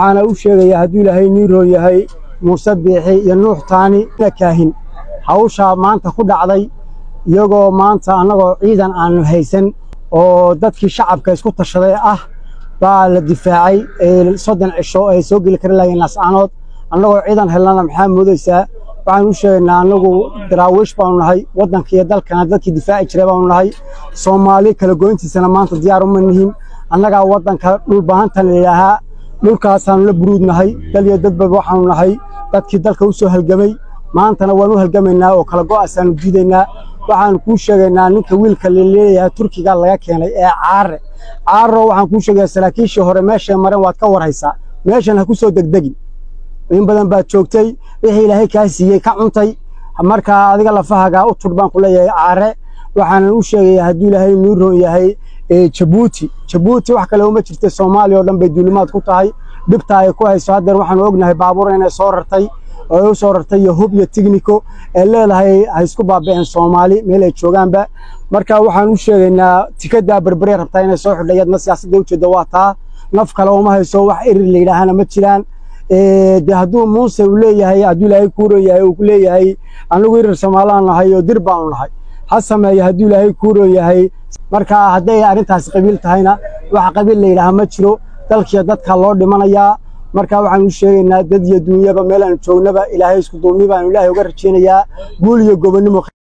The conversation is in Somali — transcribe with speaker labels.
Speaker 1: أنا أشياء هدول هاي نيرو يهاي مسبحي ينوح تاني كاهن هاوشا ما أنت خد علي يجو ما أنت أنا عيدا عن هيسن ودتك الشعب كيسكت الشريعة بالدفاعي صدن عشاء سوق الكرلا الناس عناد أنا عيدا هلنا محمد إسا وعن أشياء إن أنا دراويش بانو هاي ودن كيدل كان ذاك دفاعي شريعة بانو هاي صومالي كلاجوين تسنة ما أنت ديار منهم أنا ودن كالبان تنليها dhulkaasaan la buruudnahay dal iyo dadba waxaanu nahay dadkii dalka u soo halgamay maantana waan u halgamaynaa oo kala go'aasaan u diidaynaa waxaan ku sheegaynaa ninka wiilka leeyahay Turkiga laga keenay ee caaro waxaan ku sheegay saraakiishii hore meesha mareen waad ka warhaysaa meeshan ha ku soo degdegin in badan baad joogtay wixii Ilaahay ka siiyay ka cuntay marka adiga lafahaga u turbaan ku leeyahay caare waxaan u sheegay hadii Ilaahay nuu roon yahay Djibouti wax kale uma jirtay Soomaaliya oo dhan bay duulimaad ku tahay dhibta ay ku hayso hadda waxaan ognahay baabuur inay soo rartay oo soo rartay hub iyo technico ee leedahay ay isku baabeen Soomaali meel ay joogaanba marka waxaan u sheegaynaa tikada barbareer rabtaa inay soo xidhayadna siyaasadda u jeedo waa taa naf kale uma hayso wax erir leeyahay ma jiraan de haduu Muuse uu leeyahay haduu Ilaahay ku rooyahay uu leeyahay anigu erir Soomaaliland nahay oo dir baan nahay hasameey haduu Ilaahay ku rooyahay marka haday arintaas qabiil tahayna waxa qabiil leeyahay ma jiro dalkiya dadka loo dhimanaya marka waxaan u sheegaynaa dad iyo dunyaba meel aan joognaba Ilaahay isku duumni baan Ilaahay uga rajeenayaa guul iyo gobonimo